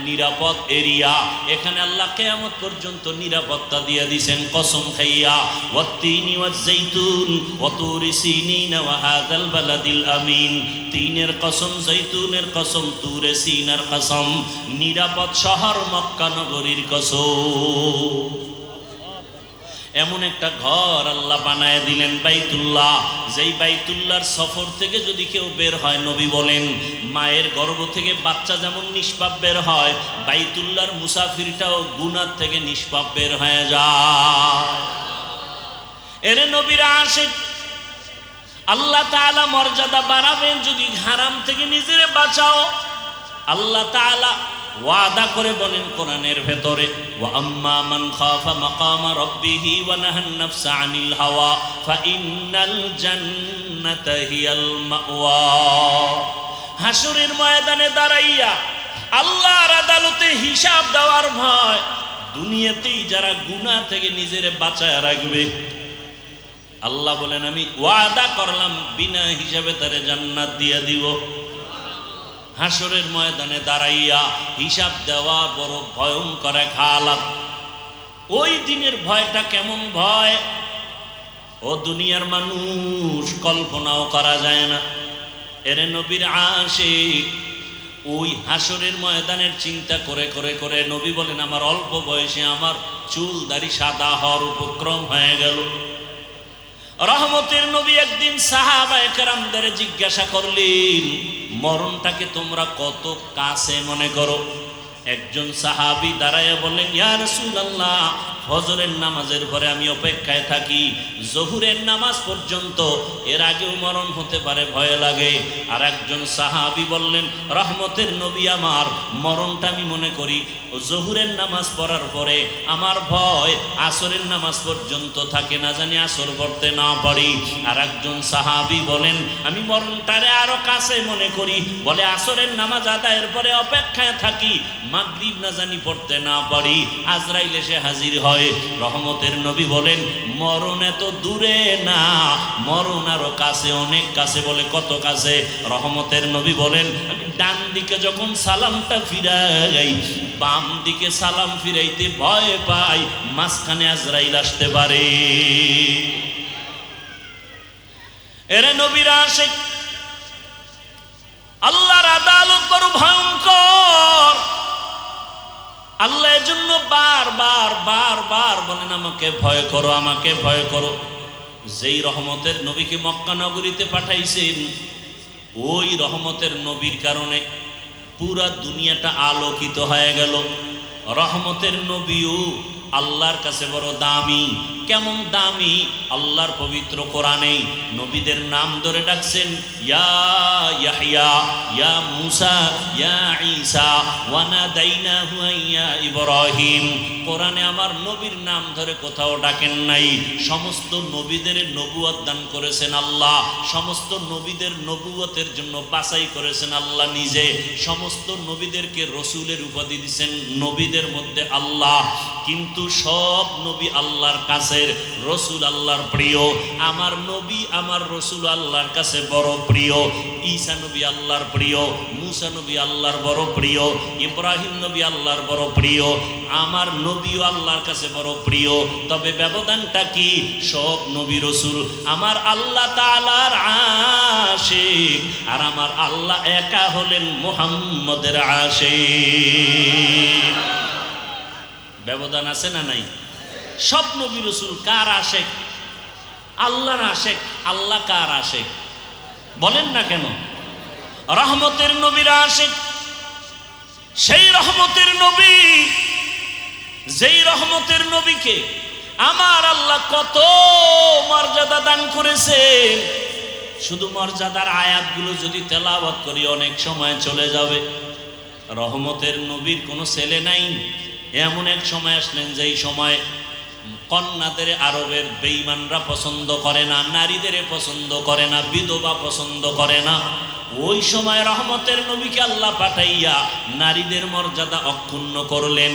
নিরাপদ এরিয়া, এখানে আল্লাহ কিয়ামত পর্যন্ত নিরাপত্তা দিয়ে দিবেন কসম খাইয়া। ওয়াত্তিনি ওয়াজ্জাইতুন ওয়া তুরি সিনিন ওয়া হাযাল বালাদিল আমিন। তিনের কসম, জৈতুনের কসম, তুরে সিনার কসম, নিরাপদ শহর মক্কা নগরীর কসম। এমন একটা ঘর আল্লাহ বানায় দিলেন বাইতুল্লাহ, যেই বাইতুল্লাহর সফর থেকে যদি কেউ বের হয়, নবী বলেন মায়ের গর্ভ থেকে বাচ্চা যেমন নিষ্পাপ বের হয়, বাইতুল্লাহর মুসাফিরটাও গুনাহ থেকে নিষ্পাপ বের হয়ে যায়। এরে নবীর আশিক, আল্লাহ তাআলা মর্যাদা বাড়াবেন যদি হারাম থেকে নিজেরে বাঁচাও। আল্লাহ তাআলা ওয়াদা করে বলেন কোরআনের ভেতরে, ওয়া আম্মা মান খাফা মাকামা রাব্বিহি ওয়া নাহান নাফসা আনিল হাওয়া ফাইন্নাল জান্নাতা হিয়াল মাওয়া। হাসরের ময়দানে দাঁড়াইয়া আল্লাহর আদালতে হিসাব দেওয়ার ভয় দুনিয়াতেই যারা গুনাহ থেকে নিজেরে বাঁচায় রাখবে, আল্লাহ বলেন আমি ওয়াদা করলাম বিনা হিসাবে তারে জান্নাত দিয়ে দিব। হাসরের ময়দানে দাঁড়াইয়া হিসাব দেওয়া বড় ভয়ঙ্কর এক হালাত। ওই দিনের ভয়টা কেমন ভয় ও দুনিয়ার মানুষ কল্পনাও করা যায় না। এরে নবীর আশিক, ওই হাসরের ময়দানের চিন্তা করে করে করে নবী বলেন আমার অল্প বয়সে আমার চুল দাড়ি সাদা হওয়ার উপক্রম হয়ে গেল। রহমতের নবী একদিন সাহাবায়ে কেরামদের জিজ্ঞাসা করলেন, মরণটাকে তোমরা কত কাছে মনে করো? একজন সাহাবী দাঁড়ায়া বললেন, ইয়া রাসূলুল্লাহ, ফজরের নামাজের পরে আমি অপেক্ষায় থাকি জোহরের নামাজ পর্যন্ত, এর আগেও মরণ হতে পারে, ভয় লাগে। আর একজন সাহাবী বললেন, রহমতের নবী আমার মরণটা আমি মনে করি জোহরের নামাজ পড়ার পরে, আমার ভয় আসরের নামাজ পর্যন্ত থাকে, না জানি আসর পড়তে না পারি। আর একজন সাহাবী বলেন, আমি মরণটারে আরো কাছে মনে করি, বলে আসরের নামাজ আদায়ের পরে অপেক্ষায় থাকি, মাগরিব না জানি পড়তে না পারি, আজরাইল এসে হাজির হয়। রহমতের নবী বলেন, মরণ এত দূরে না, মরণ আরো কাছে, অনেক কাছে। বলে কত কাছে? রহমতের নবী বলেন, আমি ডান দিকে যখন সালামটা ফিরাই, বাম দিকে সালাম ফিরাইতে ভয় পাই মাঝখানে আজরাইল আসতে পারে। এরে নবীর আশিক, আল্লাহর আদালত বড় ভয়ঙ্কর। আল্লাহ এজন্য বারবার বারবার বলেন, আমাকে ভয় করো, আমাকে ভয় করো। যেই রহমতের নবীকে মক্কা নগরীতে পাঠাইছেন, ওই রহমতের নবীর কারণে পুরা দুনিয়াটা আলোকিত হয়ে গেল। রহমতের নবীও আল্লাহর কাছে বড় দামি। কেমন দামি? আল্লাহর পবিত্র কোরআনে নবীদের নাম ধরে ডাকছেন, ইয়া ইয়াহইয়া, ইয়া মূসা, ইয়া ঈসা, ওয়া নাদাইনাহু ইয়া ইব্রাহিম। কোরআনে আমার নবীর নাম ধরে কোথাও ডাকেন নাই। সমস্ত নবীদের নবুয়ত দান করেছেন আল্লাহ, সমস্ত নবীদের নবুয়তের জন্য বাছাই করেছেন আল্লাহ নিজে। সমস্ত নবীদেরকে রসুলের উপাধি দিয়েছেন নবীদের মধ্যে আল্লাহ। কিন্তু সব নবী আল্লাহর কাছে, রসুল আল্লাহর প্রিয়। আমার নবী আমার রসুল আল্লাহর কাছে বড় প্রিয়। ঈসা নবী আল্লাহর প্রিয়, মূসা নবী আল্লাহর বড় প্রিয়, ইব্রাহিম নবী আল্লাহর বড় প্রিয়, আমার নবীও আল্লাহর কাছে বড় প্রিয়। তবে ব্যবধানটা কি? সব নবী রসুল আমার আল্লাহ তাআলার আশিক, আর আমার আল্লাহ একা হলেন মুহাম্মদের আশিক। ব্যবধান আছে না নাই? সব নবী রসুল কার আশিক? আল্লাহর আশিক। আল্লাহ কার আশিক বলেন না কেন? রহমতের নবীর আশিক। সেই রহমতের নবী, যেই রহমতের নবীকে আমার আল্লাহ কত মর্যাদা দান করেছেন। শুধু মর্যাদার আয়াতগুলো যদি তেলাওয়াত করি অনেক সময় চলে যাবে। রহমতের নবীর কোনো ছেলে নাই। এমন এক সময় আসলেন যেই সময় কন্যাদের আরবের বেঈমানরা পছন্দ করে না, নারীদের পছন্দ করে না, বিধবা পছন্দ করে না। ওই সময় রহমতের নবীকে আল্লাহ পাঠাইয়া নারীদের মর্যাদা অক্ষুণ্ণ করলেন।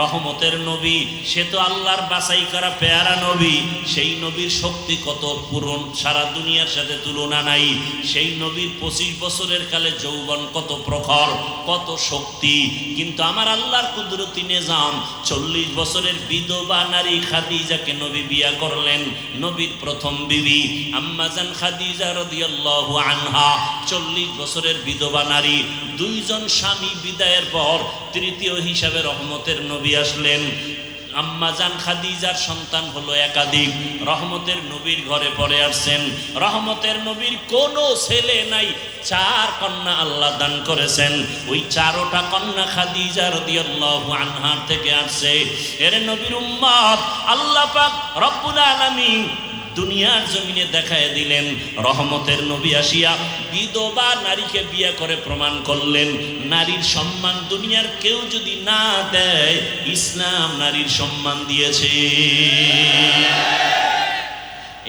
রহমতের নবী সে তো আল্লাহর বাছাই করা পেয়ারা নবী। সেই নবীর শক্তি কত পূরণ, সারা দুনিয়ার সাথে তুলনা নাই। সেই নবীর 25 বছরের কালে যৌবন কত প্রখর, কত শক্তি। কিন্তু আমার আল্লাহর কুদরতি নিজাম 40 বছরের বিধবা নারী খাদিজাকে নবী বিয়া করলেন। নবীর প্রথম বিবি আম্মাজান খাদিজা রাদিয়াল্লাহু আনহা 40 বছরের বিধবা নারী। 2 জন স্বামী বিদায়ের পর তৃতীয় হিসাবে রহমতের নবী আসলেন। আম্মাজান খাদিজার সন্তান হলো একাধিক। রহমতের নবীর ঘরে পড়ে আসছেন। রহমতের নবীর কোনো ছেলে নাই, 4 কন্যা আল্লাহ দান করেছেন। ওই 4টা কন্যা খাদিজা রাদিয়াল্লাহু আনহার থেকে আসছে। এর নবীর উম্মত আল্লাহ পাক রব্বুল আলামিন দুনিয়ার জমিনে দেখায় দিলেন। রহমতের নবী আসিয়া বিধবা নারীকে বিয়ে করে প্রমাণ করলেন, নারীর সম্মান দুনিয়ার কেউ যদি না দেয়, ইসলাম নারীর সম্মান দিয়েছে।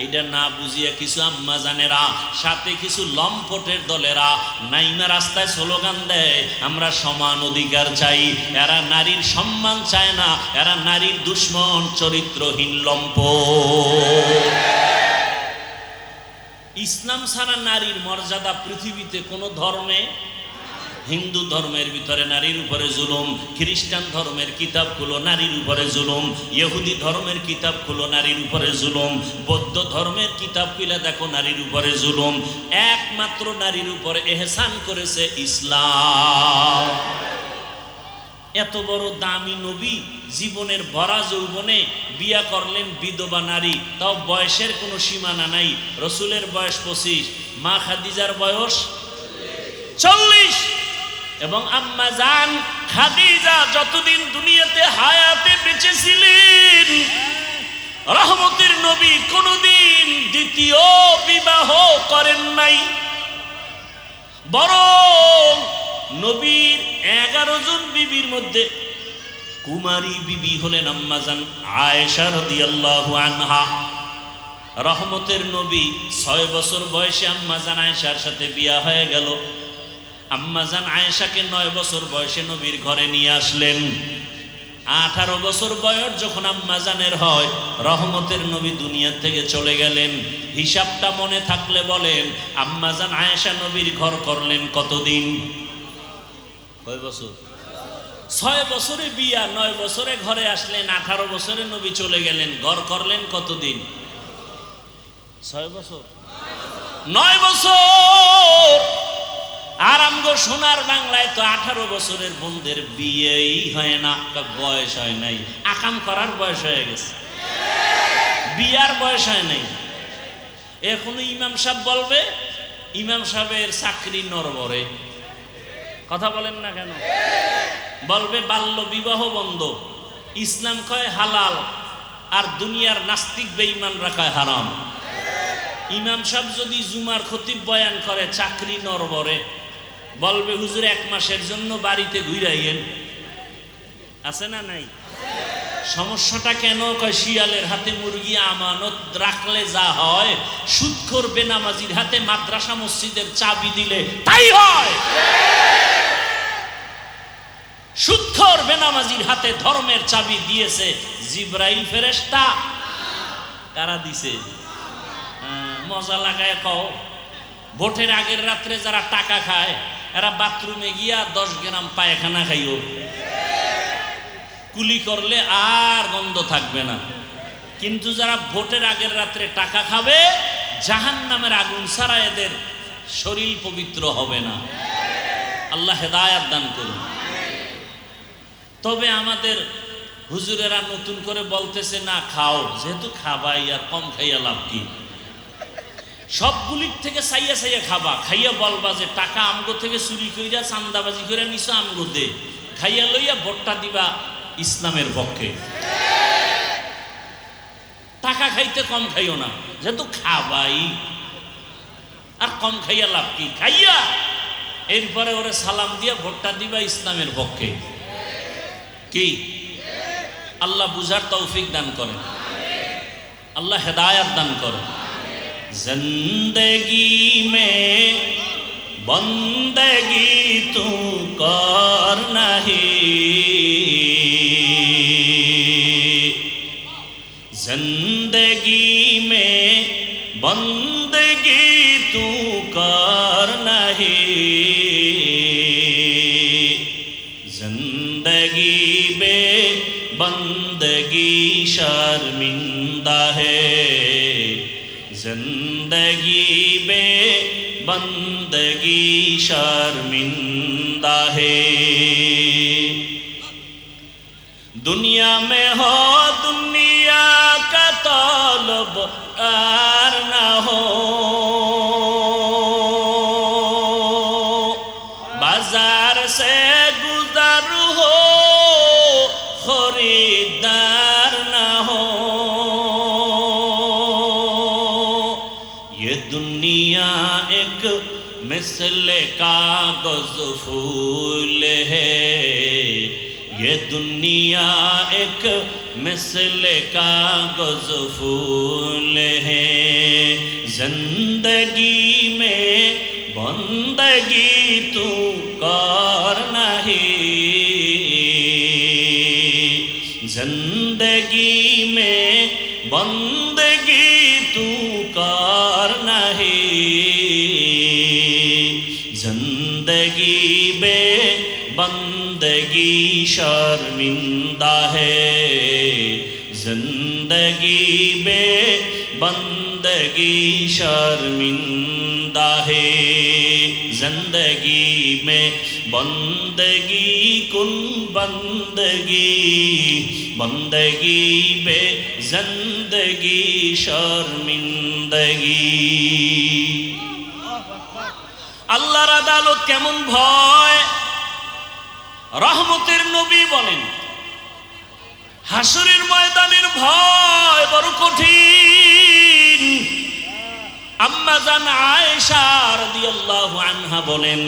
এইটা না বুঝিয়া কিছু আম্মা জানেরা, সাথে কিছু লম্পটের দলেরা নাইমা রাস্তায় স্লোগান দেয়, আমরা সমান অধিকার চাই। এরা নারীর সম্মান চায় না, এরা নারীর দুশ্মন, চরিত্রহীন লম্পট। ইসলাম ছাড়া নারীর মর্যাদা পৃথিবীতে কোনো ধর্মে, হিন্দু ধর্মের ভিতরে নারীর উপরে জুলুম, খ্রিস্টান ধর্মের কিতাব খুলো নারীর উপরে জুলুম, ইহুদি ধর্মের কিতাব খুলো নারীর উপরে জুলুম, বৌদ্ধ ধর্মের কিতাব খুলে দেখো নারীর উপরে জুলুম। একমাত্র নারীর উপরে এহসান করেছে ইসলাম। এত বড় দামি নবী জীবনের ভরা যৌবনে বিয়া করলেন বিধবা নারী, তাও বয়সের কোনো সীমানা নাই। রসুলের বয়স 25, মা খাদিজার বয়স 40, এবং আম্মা জান খাদিজা যতদিন দুনিয়াতে হায়াতে বেঁচে ছিলেন, রহমতের নবী কোনদিন দ্বিতীয় বিবাহ করেন নাই। বরং নবীর 11 জন বিবির মধ্যে কুমারী বিবি হলেন আম্মা জান আয়েশা রাদিয়াল্লাহু আনহা। রহমতের নবী 6 বছর বয়সে আম্মা জান আয়েশার সাথে বিয়া হয়ে গেল। আম্মা জান আয়েশাকে 9 বছর বয়সে নবীর ঘরে নিয়ে আসলেন। 18 বছর বয়স যখন আম্মা জানের হয়, রহমতের নবী দুনিয়া থেকে চলে গেলেন। হিসাবটা মনে থাকলে বলেন, আম্মা জান আয়েশা নবীর ঘর করলেন কতদিন? কয় বছর? 6 বছরে বিয়া, 9 বছরে ঘরে আসলেন, 18 বছরে নবী চলে গেলেন, ঘর করলেন কতদিন? 6 বছর, 9 বছর। আর আমগো সোনার বাংলায় তো 18 বছরের বোনদের বিয়েই হয় না, বয়স হয় নাই, আকাম করার বয়স হয়ে গেছে, বিয়ার বয়স হয় নাই। এখনো ইমাম সাহেব বলবে, ইমাম সাহেবের চাকরি নরবরে, কথা বলেন না কেন? বলবে বাল্য বিবাহ বন্ধ, ইসলাম কয় হালাল, আর দুনিয়ার নাস্তিক বেঈমান রাখায় হারাম। ইমাম সাহেব যদি জুমার খতিব বয়ান করে, চাকরি নরবরে, বলবে হুজুর 1 মাসের জন্য বাড়িতে ঘুরাইয়েন। আছে না নাই? সমস্যাটা কেন? কয় শিয়ালের হাতে মুরগি আমানত রাখলে যা হয়, সুদখোর বেনামাজির হাতে মাদ্রাসা মসজিদের চাবি দিলে তাই হয়। সুদখোর বেনামাজির হাতে ধর্মের চাবি দিয়েছে জিবরাইল ফেরেশতা। কারা দিছে? মজা লাগায় কও, ভোটের আগের রাত্রে যারা টাকা খায়, এরা বাথরুমে গিয়া 10 গ্রাম পায়খানা খাইও, কুলি করলে আর গন্ধ থাকবে না। কিন্তু যারা ভোটের আগের রাত্রে টাকা খাবে, জাহান্নামের আগুন ছাড়া এদের শরীর পবিত্র হবে না। আল্লাহ হেদায়েত দান করুন। তবে আমাদের হুজুরেরা নতুন করে বলতেছে, না খাও, যেহেতু খাবাই, আর কম খাইয়া লাভ কি? সবগুলির থেকে চাইয়া চাইয়া খাবা, খাইয়া বলবা যে টাকা আমগো থেকে চুরি কইরা চান্দাবাজি করে নিছো, আমগো দে, খাইয়া লইয়া ভোটটা দিবা ইসলামের পক্ষে। টাকা খাইতে কম খাইও না, যেহেতু খাবাই, আর কম খাইয়া লাভ কি? খাইয়া এরপরে ওরে সালাম দিয়া ভোটটা দিবা ইসলামের পক্ষে। কি? আল্লাহ বুঝার তৌফিক দান করেন, আল্লাহ হেদায়াত দান করেন। जिंदगी में बंदगी तू कर नहीं, जिंदगी में बंदगी तू कर नहीं, जिंदगी बे बंदगी शर्मिंदा है, जिंदगी बे बंदगी शर्मिंदा है। दुनिया में हो दुनिया का तलबगार ना हो, बाजार से गुजर हो खरीदार ना हो, मिसले कागज फूल है, ये दुनिया एक मिसले कागज फूल है। जिंदगी में बंदगी तू कर नहीं, जिंदगी में बंदगी तू कर नहीं, जिंदगी बे बंदगी शर्मिंदा है, जिंदगी बे बंदगी शर्मिंदा है। जिंदगी में बंदगी कुन बंदगी, बंदगी बे जिंदगी शर्मिंदगी। আল্লাহর আদালত কেমন ভয়! রহমতের নবী বলেন হাসরের ময়দানের ভয় বড় কঠিন। আম্মা জান আয়েশা রাদিয়াল্লাহু আনহা বলেন,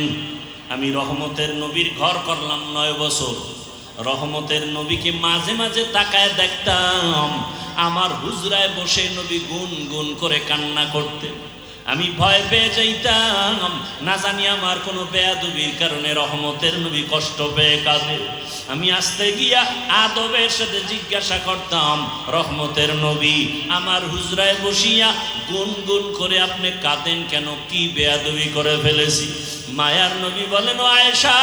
আমি রহমতের নবীর ঘর করলাম 9 বছর। রহমতের নবীকে মাঝে মাঝে তাকায় দেখতাম, আমার হুজরায় বসে নবী গুন গুন করে কান্না করতেন। আমি ভয় পেয়ে যাইতাম, না জানি আমার কোনো বেয়াদবির কারণে রহমতের নবী কষ্ট পেয়ে কাঁদে। আমি আসতে গিয়া আদবের সাথে জিজ্ঞাসা করতাম, রহমতের নবী আমার হুজরায় বসিয়া গুন গুন করে আপনি কাঁদেন কেন, কি বেয়াদবি করে ফেলেছি? মায়ার নবী বলেন, ও আয়েশা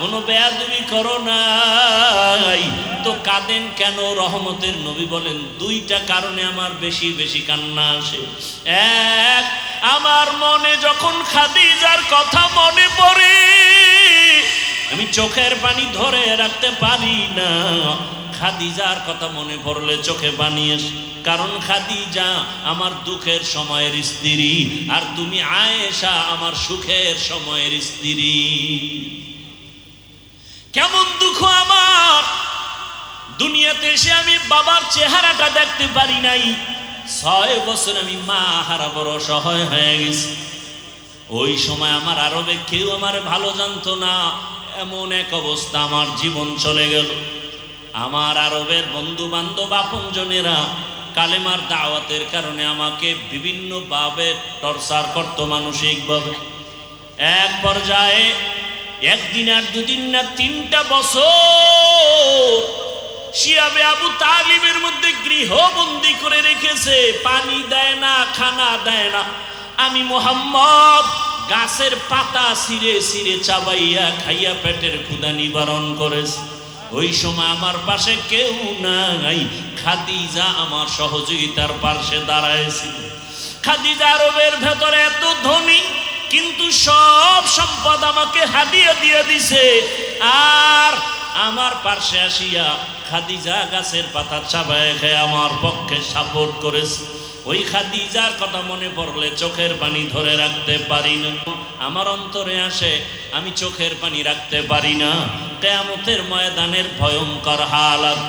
কোনো বেয়াদবি করো নাই তো কাঁদেন কেন? রহমতের নবী বলেন, 2টা কারণে আমার বেশি বেশি কান্না আসে। এক, আমার মনে যখন খাদিজার কথা মনে পড়ে আমি চোখের পানি ধরে রাখতে পারি না। খাদিজার কথা মনে পড়লে চোখে পানি আসে, কারণ খাদিজা আমার দুঃখের সময়ের স্ত্রী, আর তুমি আয়েশা আমার সুখের সময়ের স্ত্রী। কেমন দুঃখ আমার! দুনিয়াতে এসে আমি বাবার চেহারাটা দেখতে পারি নাই। 6 বছর আমি মা হারা বড় অসহায় হয়ে গেছি। ওই সময় আমার আরবে কেউ আমার ভালো জানতো না, এমন এক অবস্থা আমার জীবন চলে গেল। আমার আরবের বন্ধু বান্ধব আপনজনেরা কালেমার দাওয়াতের কারণে আমাকে বিভিন্ন ভাবে টর্চার করত মানসিকভাবে। এক পর্যায়ে 1 দিন আর 2 দিন না 3টা বছর শিয়াবে আবু তালিবের মধ্যে গৃহবন্দী করে রেখেছে, পানি দেয় না, খানা দেয় না। আমি মুহাম্মদ গাছের পাতা ছিঁড়ে ছিঁড়ে চাবাইয়া খাইয়া পেটের ক্ষুধা নিবারণ করেছে। ওই সময় আমার পাশে কেউ নাই, খাদিজা আমার সহযোগিতার পাশে দাঁড়ায়ছিল। খাদিজা আরবের ভেতরে এত ধনী, কিন্তু সব সম্পদ আমাকে হাদিয়া দিয়ে দিছে, আর আমার পাশে আসিয়া খাদিজা গাছের পাতা চাবায় খেয়ে আমার পক্ষে সাপোর্ট করেছে। ওই খাদিজার কথা মনে পড়লে চোখের পানি ধরে রাখতে পারি না। আমার অন্তরে আসে, আমি চোখের পানি রাখতে পারি না। কিয়ামতের ময়দানের ভয়ঙ্কর হালাত।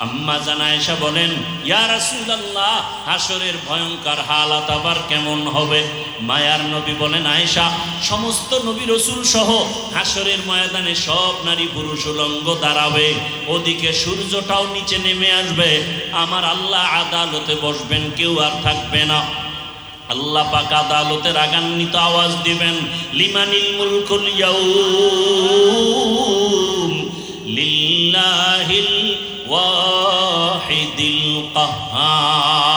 আম্মা জান আয়েশা বলেন, ইয়া রাসূলুল্লাহ হাসরের ভয়ঙ্কর হালাত আবার কেমন হবে? মায়ার নবী বলেন, আয়েশা সমস্ত নবী রাসূল সহ হাসরের ময়দানে সব নারী পুরুষ উলঙ্গ দাঁড়াবে, ওদিকে সূর্যটাও নিচে নেমে আসবে, আমার আল্লাহ আদালতে বসবেন, কেউ আর থাকবে না। আল্লাহ পাক আদালতে রাগান্বিত আওয়াজ দিবেন, লিমানিল মুলকুল ইয়াউম লিল্লাহিল ওয়াহিদিল কাহ্হার।